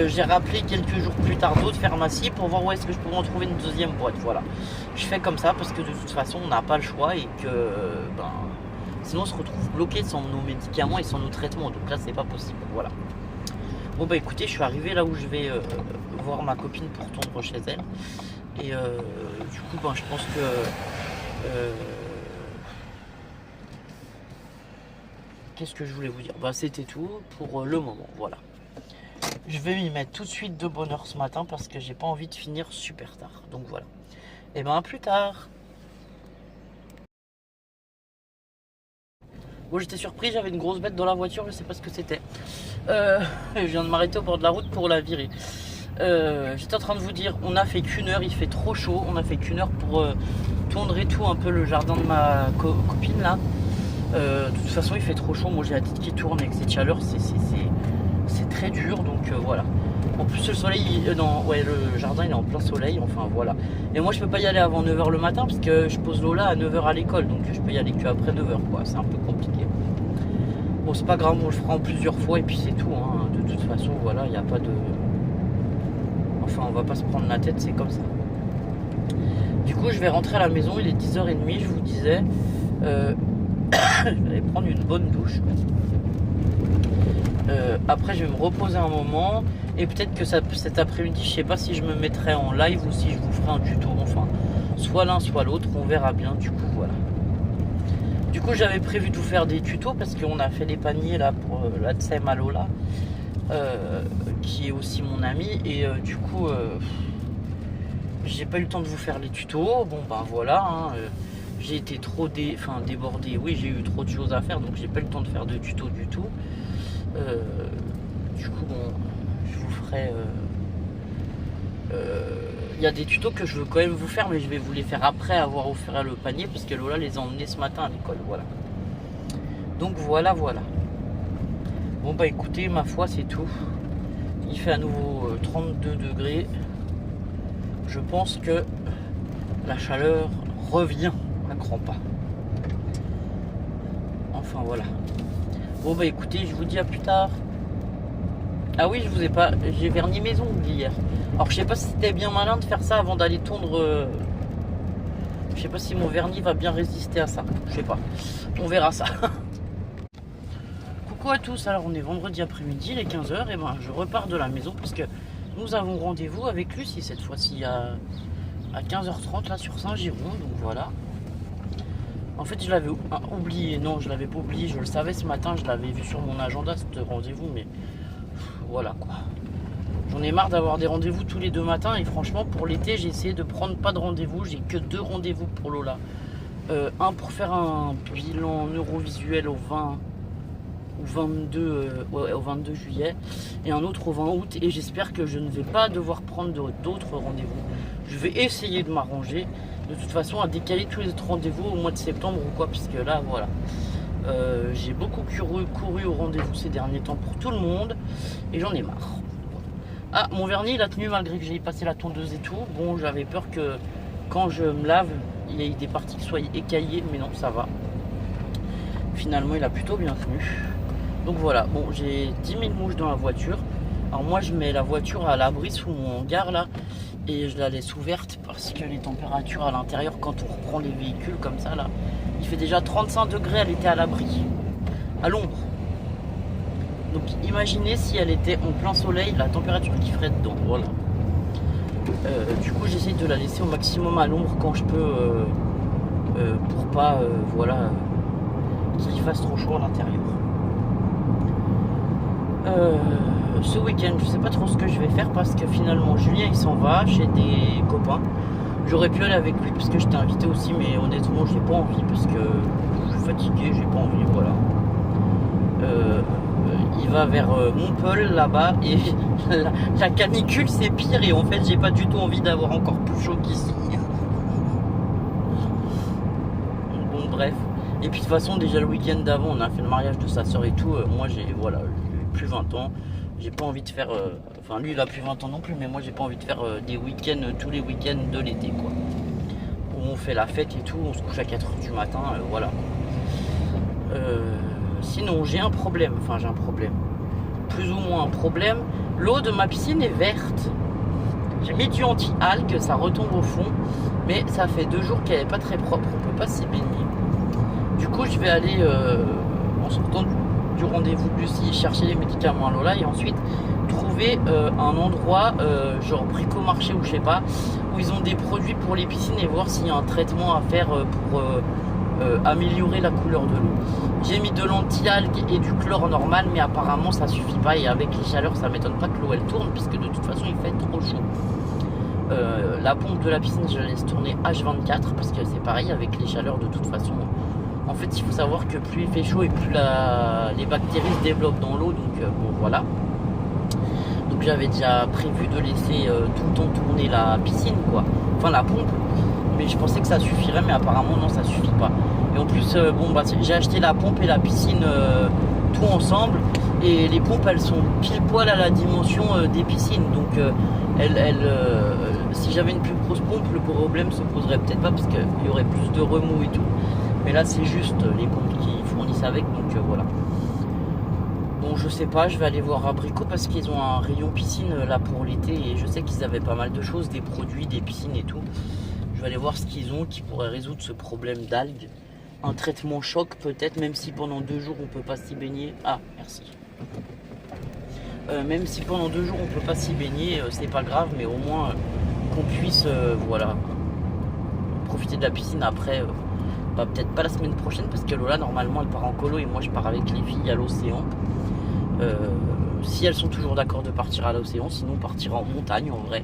Speaker 1: j'ai rappelé quelques jours plus tard d'autres pharmacies pour voir où est-ce que je pouvais en trouver une deuxième boîte. Voilà, je fais comme ça parce que de toute façon on n'a pas le choix et que sinon on se retrouve bloqué sans nos médicaments et sans nos traitements, donc là c'est pas possible, voilà. Bon bah écoutez, je suis arrivé là où je vais voir ma copine pour tondre chez elle. Et du coup je pense que... qu'est-ce que je voulais vous dire? C'était tout pour le moment, voilà. Je vais m'y mettre tout de suite de bonne heure ce matin parce que j'ai pas envie de finir super tard, donc voilà. Et à plus tard. Bon, j'étais surpris, j'avais une grosse bête dans la voiture, je sais pas ce que c'était. Je viens de m'arrêter au bord de la route pour la virer. J'étais en train de vous dire, on a fait qu'une heure, il fait trop chaud. On a fait qu'une heure pour tondre et tout un peu le jardin de ma copine là. De toute façon il fait trop chaud, moi j'ai la tête qui tourne avec cette chaleur, c'est très dur, donc voilà. En plus le soleil, ouais, le jardin il est en plein soleil, enfin voilà. Et moi je peux pas y aller avant 9h le matin parce que je pose Lola à 9h à l'école, donc je peux y aller qu'après 9h quoi, c'est un peu compliqué. Bon c'est pas grave, on le fera en plusieurs fois et puis c'est tout, hein. De toute façon voilà, il n'y a pas de... Enfin on va pas se prendre la tête, c'est comme ça. Du coup je vais rentrer à la maison, il est 10h30 je vous disais. Je vais prendre une bonne douche. Après je vais me reposer un moment et peut-être que cet après-midi je sais pas si je me mettrai en live ou si je vous ferai un tuto, enfin soit l'un soit l'autre, on verra bien. Du coup voilà, du coup j'avais prévu de vous faire des tutos parce qu'on a fait les paniers là pour la Tsem à Lola, qui est aussi mon ami, et du coup j'ai pas eu le temps de vous faire les tutos. Bon ben voilà, hein, j'ai été trop débordé, oui j'ai eu trop de choses à faire, donc j'ai pas eu le temps de faire de tutos du tout. Du coup bon, je vous ferai il y a des tutos que je veux quand même vous faire, mais je vais vous les faire après avoir offert le panier parce que Lola les a emmenés ce matin à l'école, voilà. Donc voilà. Bon bah écoutez, ma foi c'est tout. Il fait à nouveau 32 degrés. Je pense que la chaleur revient à grands pas. Enfin voilà. Bon bah écoutez, je vous dis à plus tard. Ah oui, je vous ai pas... J'ai verni mes ongles hier. Alors je sais pas si c'était bien malin de faire ça avant d'aller tondre... Je sais pas si mon vernis va bien résister à ça. Je sais pas. On verra ça. Coucou à tous, alors on est vendredi après-midi, il est 15h, et ben je repars de la maison parce que nous avons rendez-vous avec Lucie cette fois-ci à 15h30 là sur Saint-Giron, donc voilà. En fait je l'avais oublié, non je l'avais pas oublié, je le savais ce matin, je l'avais vu sur mon agenda ce rendez-vous, mais voilà quoi. J'en ai marre d'avoir des rendez-vous tous les 2 matins et franchement pour l'été j'ai essayé de prendre pas de rendez-vous, j'ai que 2 rendez-vous pour Lola. Un pour faire un bilan neurovisuel au 22 juillet et un autre au 20 août, et j'espère que je ne vais pas devoir prendre d'autres rendez-vous. Je vais essayer de m'arranger de toute façon à décaler tous les autres rendez-vous au mois de septembre ou quoi, puisque là voilà, j'ai beaucoup couru au rendez-vous ces derniers temps pour tout le monde et j'en ai marre. Ah, mon vernis il a tenu malgré que j'ai passé la tondeuse et tout. Bon, j'avais peur que quand je me lave il y ait des parties qui soient écaillées, mais non, ça va. Finalement il a plutôt bien tenu. Donc voilà, bon, j'ai 10 000 mouches dans la voiture. Alors moi je mets la voiture à l'abri sous mon hangar là, et je la laisse ouverte parce que les températures à l'intérieur, quand on reprend les véhicules comme ça là, il fait déjà 35 degrés, elle était à l'abri, à l'ombre. Donc imaginez si elle était en plein soleil, la température qu'il ferait dedans, voilà. Du coup j'essaye de la laisser au maximum à l'ombre quand je peux, pour pas, voilà, qu'il fasse trop chaud à l'intérieur. Ce week-end je sais pas trop ce que je vais faire parce que finalement Julien il s'en va chez des copains. J'aurais pu aller avec lui parce que j'étais invité aussi, mais honnêtement j'ai pas envie parce que je suis fatigué, j'ai pas envie, voilà. Il va vers Montpellier là-bas et la canicule c'est pire, et en fait j'ai pas du tout envie d'avoir encore plus chaud qu'ici. Bon bref, et puis de toute façon déjà le week-end d'avant on a fait le mariage de sa soeur et tout, moi j'ai, voilà, plus 20 ans, j'ai pas envie de faire, enfin lui il a plus 20 ans non plus, mais moi j'ai pas envie de faire des week-ends, tous les week-ends de l'été quoi, où on fait la fête et tout, on se couche à 4h du matin, voilà. Sinon j'ai un problème, enfin j'ai un problème, plus ou moins un problème, l'eau de ma piscine est verte. J'ai mis du anti-algues, ça retombe au fond, mais ça fait 2 jours qu'elle est pas très propre, on peut pas s'y baigner. Du coup je vais aller, en sortant du rendez-vous de Lucie, chercher les médicaments à Lola et ensuite trouver un endroit, genre bricomarché ou je sais pas, où ils ont des produits pour les piscines, et voir s'il y a un traitement à faire pour améliorer la couleur de l'eau. J'ai mis de l'anti-algues et du chlore normal, mais apparemment ça suffit pas, et avec les chaleurs ça m'étonne pas que l'eau elle tourne puisque de toute façon il fait trop chaud. La pompe de la piscine je la laisse tourner H24 parce que c'est pareil avec les chaleurs de toute façon. En fait il faut savoir que plus il fait chaud et plus les bactéries se développent dans l'eau, donc bon voilà. Donc j'avais déjà prévu de laisser tout le temps tourner la piscine quoi, enfin la pompe, mais je pensais que ça suffirait, mais apparemment non, ça suffit pas. Et Et en plus, bon, bah, j'ai acheté la pompe et la piscine tout ensemble. Et les pompes, elles sont pile poil à la dimension des piscines. Donc, si j'avais une plus grosse pompe, le problème se poserait peut-être pas parce qu'il y aurait plus de remous et tout. Mais là, c'est juste les pompes qui fournissent avec. Donc, voilà. Bon, je sais pas, je vais aller voir Abricot parce qu'ils ont un rayon piscine là pour l'été. Et je sais qu'ils avaient pas mal de choses, des produits, des piscines et tout. Je vais aller voir ce qu'ils ont qui pourrait résoudre ce problème d'algues. Un traitement choc peut-être, même si pendant 2 jours on peut pas s'y baigner. Ah, merci. Même si pendant 2 jours on peut pas s'y baigner, c'est pas grave, mais au moins qu'on puisse voilà, profiter de la piscine après. Bah, peut-être pas la semaine prochaine parce que Lola normalement elle part en colo et moi je pars avec les filles à l'océan. Si elles sont toujours d'accord de partir à l'océan, sinon on partira en montagne en vrai.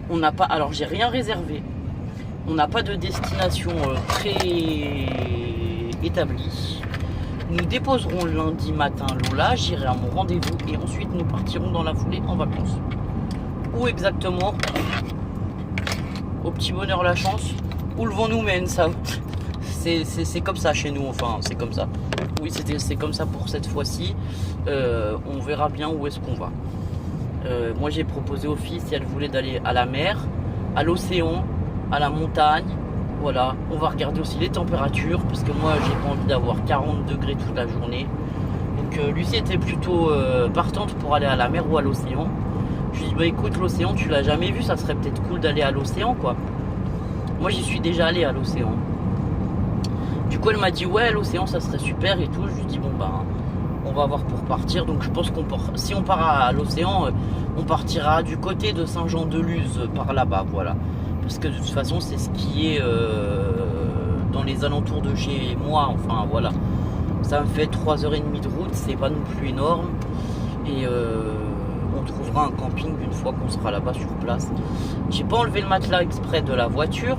Speaker 1: On n'a pas, alors j'ai rien réservé. On n'a pas de destination très établie. Nous déposerons lundi matin Lola, j'irai à mon rendez-vous et ensuite nous partirons dans la foulée en vacances. Où exactement? Au petit bonheur la chance. Où le vent nous mène, ça. C'est comme ça chez nous, enfin c'est comme ça. Oui, c'est comme ça pour cette fois-ci. On verra bien où est-ce qu'on va. Moi j'ai proposé aux filles si elles voulaient d'aller à la mer, à l'océan, à la montagne. Voilà, on va regarder aussi les températures parce que moi j'ai pas envie d'avoir 40 degrés toute la journée. Donc Lucie était plutôt partante pour aller à la mer ou à l'océan. Je lui ai dit bah écoute, l'océan tu l'as jamais vu, ça serait peut-être cool d'aller à l'océan quoi. Moi j'y suis déjà allé à l'océan. Du coup elle m'a dit ouais l'océan ça serait super et tout. Je lui ai dit bon bah on va voir pour partir. Donc je pense qu'on si on part à l'océan, on partira du côté de Saint-Jean-de-Luz par là-bas, voilà. Parce que de toute façon c'est ce qui est dans les alentours de chez moi, enfin voilà. Ça me fait 3h30 de route, c'est pas non plus énorme. Et on trouvera un camping une fois qu'on sera là-bas sur place. J'ai pas enlevé le matelas exprès de la voiture.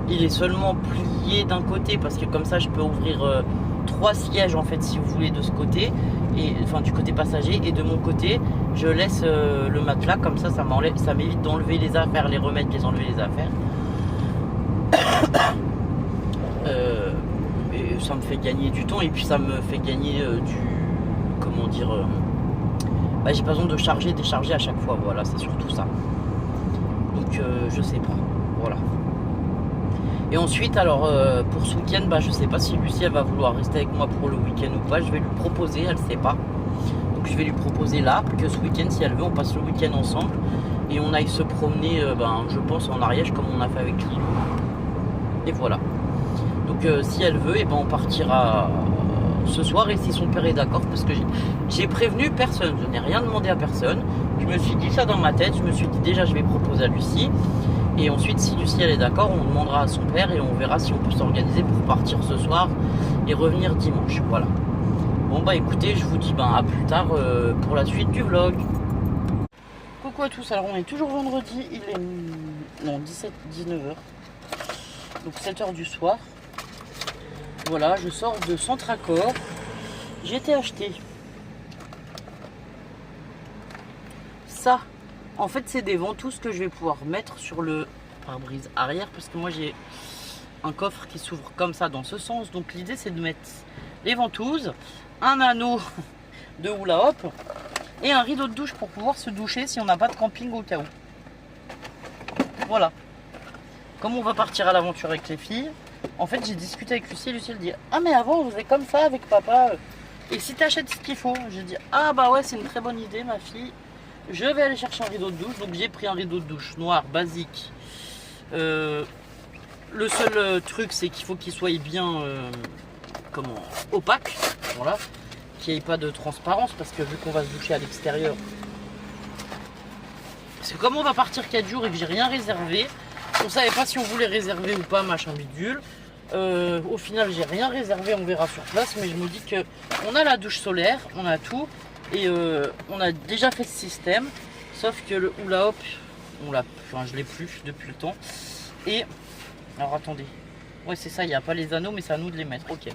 Speaker 1: Il est seulement plié d'un côté parce que comme ça je peux ouvrir 3 sièges en fait si vous voulez de ce côté, et enfin du côté passager, et de mon côté je laisse le matelas comme ça, ça m'évite d'enlever les affaires, les remettre, les enlever les affaires. Et ça me fait gagner du temps et puis ça me fait gagner comment dire, bah, j'ai pas besoin de charger, décharger à chaque fois, voilà, c'est surtout ça. Donc je sais pas, voilà. Et ensuite, alors pour ce week-end, bah, je sais pas si Lucie elle va vouloir rester avec moi pour le week-end ou pas. Je vais lui proposer, elle sait pas. Donc je vais lui proposer là que ce week-end, si elle veut, on passe le week-end ensemble et on aille se promener, je pense en Ariège comme on a fait avec Lilou. Et voilà. Donc si elle veut, et ben on partira ce soir et si son père est d'accord, parce que j'ai prévenu personne, je n'ai rien demandé à personne. Je me suis dit ça dans ma tête. Je me suis dit déjà je vais proposer à Lucie. Et ensuite, si Lucie elle est d'accord, on demandera à son père et on verra si on peut s'organiser pour partir ce soir et revenir dimanche. Voilà. Bon bah écoutez, je vous dis à plus tard pour la suite du vlog. Coucou à tous, alors on est toujours vendredi, il est 19h. Donc 7h du soir. Voilà, je sors de Centracor. J'ai été acheter ça. En fait, c'est des ventouses que je vais pouvoir mettre sur le pare-brise arrière parce que moi j'ai un coffre qui s'ouvre comme ça dans ce sens. Donc l'idée c'est de mettre les ventouses, un anneau de hula hop et un rideau de douche pour pouvoir se doucher si on n'a pas de camping au cas où. Voilà. Comme on va partir à l'aventure avec les filles, en fait j'ai discuté avec Lucie et Lucie elle dit ah mais avant on faisait comme ça avec papa et si t'achètes ce qu'il faut. J'ai dit ah bah ouais c'est une très bonne idée ma fille. Je vais aller chercher un rideau de douche, donc j'ai pris un rideau de douche noir basique. Le seul truc c'est qu'il faut qu'il soit bien opaque, voilà, qu'il n'y ait pas de transparence parce que vu qu'on va se doucher à l'extérieur. Parce que comme on va partir 4 jours et que j'ai rien réservé, on savait pas si on voulait réserver ou pas machin bidule. Au final j'ai rien réservé, on verra sur place, mais je me dis que on a la douche solaire, on a tout. Et on a déjà fait ce système, sauf que le hula hop, je l'ai plus depuis le temps. Et alors attendez, ouais c'est ça, il n'y a pas les anneaux, mais c'est à nous de les mettre. Ok.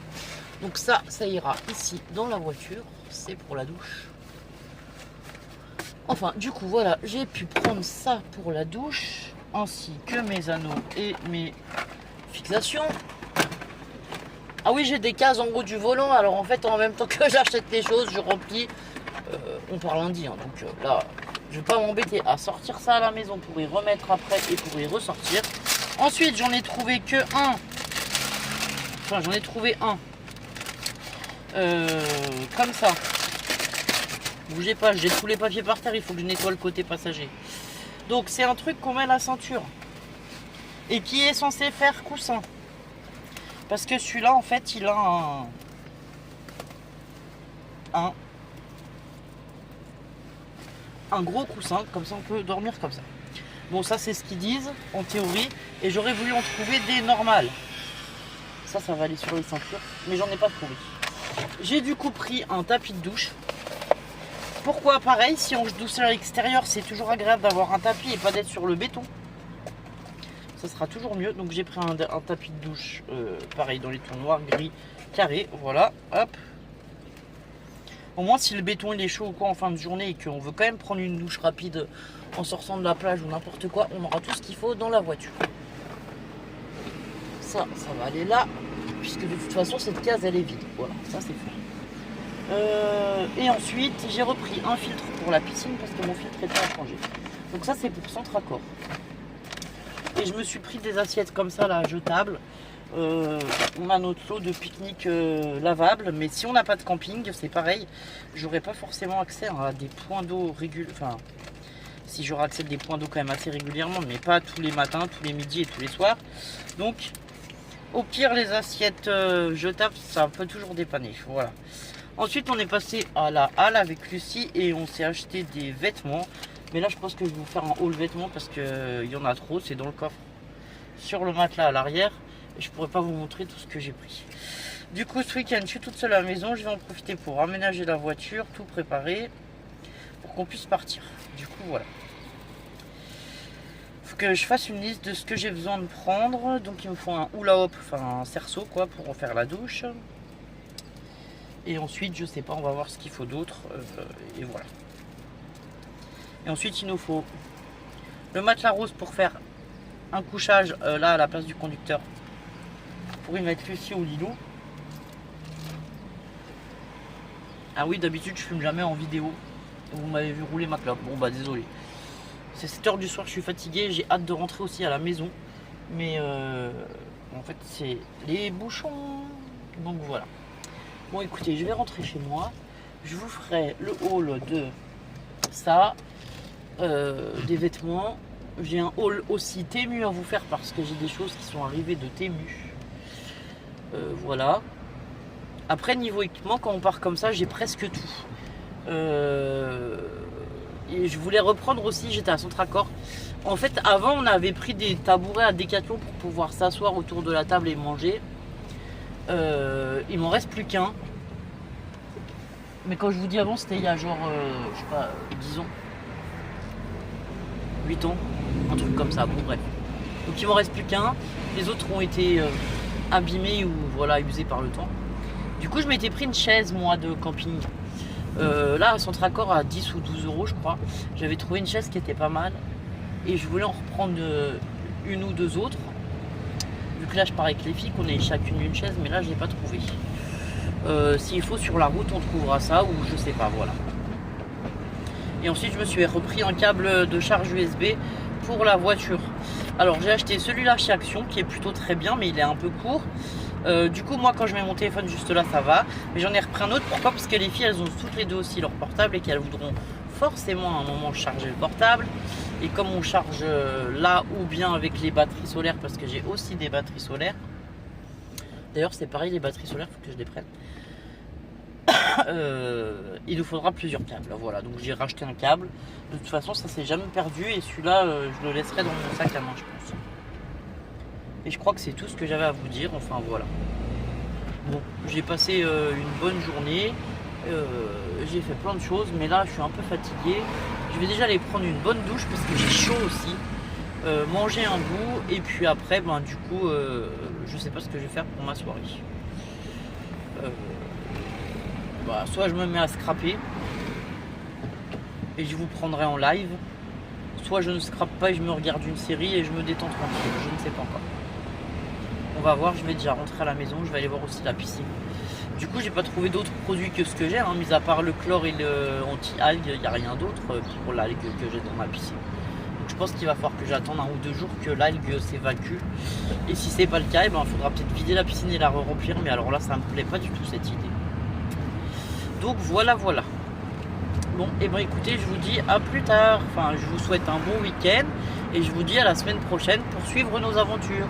Speaker 1: Donc ça ira ici dans la voiture, c'est pour la douche. Enfin, du coup voilà, j'ai pu prendre ça pour la douche, ainsi que mes anneaux et mes fixations. Ah oui, j'ai des cases en haut du volant. Alors en fait, en même temps que j'achète les choses, je remplis. On part lundi, hein, donc là, je vais pas m'embêter à sortir ça à la maison pour y remettre après et pour y ressortir. Ensuite, j'en ai trouvé que un. Enfin, j'en ai trouvé un. Comme ça. Bougez pas, j'ai tous les papiers par terre, il faut que je nettoie le côté passager. Donc c'est un truc qu'on met à la ceinture. Et qui est censé faire coussin. Parce que celui-là, en fait, il a un gros coussin, comme ça on peut dormir comme ça. Bon, ça c'est ce qu'ils disent en théorie, et j'aurais voulu en trouver des normales. Ça va aller sur les ceintures, mais j'en ai pas trouvé. J'ai du coup pris un tapis de douche. Pourquoi pareil, si on se douce à l'extérieur, c'est toujours agréable d'avoir un tapis et pas d'être sur le béton. Ça sera toujours mieux. Donc j'ai pris un tapis de douche, pareil, dans les tons noirs, gris, carré. Voilà, hop. Au moins, si le béton il est chaud ou quoi en fin de journée et qu'on veut quand même prendre une douche rapide en sortant de la plage ou n'importe quoi, on aura tout ce qu'il faut dans la voiture. Ça va aller là, puisque de toute façon, cette case, elle est vide. Voilà, ça c'est fait. Et ensuite, j'ai repris un filtre pour la piscine parce que mon filtre était à changer. Donc ça, c'est pour Centracor. Et je me suis pris des assiettes comme ça, là, jetables. On a notre lot de pique-nique lavable, mais si on n'a pas de camping, c'est pareil. J'aurai pas forcément accès à des points d'eau réguliers. Enfin, si j'aurai accès à des points d'eau quand même assez régulièrement, mais pas tous les matins, tous les midis et tous les soirs. Donc, au pire, les assiettes jetables, ça peut toujours dépanner. Voilà. Ensuite, on est passé à la halle avec Lucie et on s'est acheté des vêtements. Mais là, je pense que je vais vous faire un haul vêtements parce qu'il y en a trop. C'est dans le coffre sur le matelas à l'arrière. Et je pourrais pas vous montrer tout ce que j'ai pris. Du coup, ce week-end, je suis toute seule à la maison. Je vais en profiter pour aménager la voiture, tout préparer pour qu'on puisse partir. Du coup, voilà. Faut que je fasse une liste de ce que j'ai besoin de prendre. Donc, il me faut un hula hoop, enfin un cerceau, quoi, pour faire la douche. Et ensuite, je sais pas, on va voir ce qu'il faut d'autre. Et voilà. Et ensuite, il nous faut le matelas rose pour faire un couchage là à la place du conducteur. Pour y mettre Lucie ou Lilou. Ah oui, d'habitude, je filme jamais en vidéo. Vous m'avez vu rouler ma clope. Bon, bah désolé. C'est 7h du soir, je suis fatigué. J'ai hâte de rentrer aussi à la maison. Mais en fait, c'est les bouchons. Donc voilà. Bon, écoutez, je vais rentrer chez moi. Je vous ferai le haul de ça, des vêtements. J'ai un haul aussi Temu à vous faire parce que j'ai des choses qui sont arrivées de Temu. Voilà. Après, niveau équipement, quand on part comme ça, j'ai presque tout. Et je voulais reprendre aussi, j'étais à Centracor. En fait, avant, on avait pris des tabourets à Decathlon pour pouvoir s'asseoir autour de la table et manger. Il m'en reste plus qu'un. Mais quand je vous dis avant, c'était il y a genre, je sais pas, 10 ans. 8 ans. Un truc comme ça, bon bref. Donc il m'en reste plus qu'un. Les autres ont été abîmés ou voilà, usés par le temps. Du coup, je m'étais pris une chaise, moi, de camping. Là, à Centracor, à 10 ou 12 euros, je crois. J'avais trouvé une chaise qui était pas mal. Et je voulais en reprendre une ou deux autres. Vu que là, je pars avec les filles, qu'on ait chacune une chaise, mais là, je n'ai pas trouvé. S'il faut, sur la route, on trouvera ça, ou je sais pas, voilà. Et ensuite, je me suis repris un câble de charge USB pour la voiture. Alors, j'ai acheté celui-là chez Action, qui est plutôt très bien, mais il est un peu court. Du coup, moi, quand je mets mon téléphone juste là, ça va. Mais j'en ai repris un autre. Pourquoi? Parce que les filles, elles ont toutes les deux aussi leur portable et qu'elles voudront forcément à un moment charger le portable. Et comme on charge là ou bien avec les batteries solaires, parce que j'ai aussi des batteries solaires. D'ailleurs, c'est pareil, les batteries solaires, il faut que je les prenne. Il nous faudra plusieurs câbles. Voilà, donc j'ai racheté un câble. De toute façon, ça s'est jamais perdu. Et celui-là, je le laisserai dans mon sac à main, je pense. Et je crois que c'est tout ce que j'avais à vous dire. Enfin, voilà. Bon, j'ai passé une bonne journée. J'ai fait plein de choses. Mais là, je suis un peu fatigué. Je vais déjà aller prendre une bonne douche parce que j'ai chaud aussi. Manger un bout. Et puis après, ben, du coup, je sais pas ce que je vais faire pour ma soirée. Bah, soit je me mets à scraper et je vous prendrai en live, soit je ne scrape pas et je me regarde une série et je me détends tranquille, je ne sais pas encore. on va voir, je vais déjà rentrer à la maison, je vais aller voir aussi la piscine. Du coup, j'ai pas trouvé d'autres produits que ce que j'ai, hein, mis à part le chlore et le anti-algue, il n'y a rien d'autre pour l'algue que j'ai dans ma piscine. Donc je pense qu'il va falloir que j'attende 1 ou 2 jours que l'algue s'évacue. Et si c'est pas le cas, il faudra peut-être vider la piscine et la remplir. Mais alors là, ça me plaît pas du tout cette idée. Donc voilà. Bon, et ben écoutez, je vous dis à plus tard. Enfin, je vous souhaite un bon week-end et je vous dis à la semaine prochaine pour suivre nos aventures.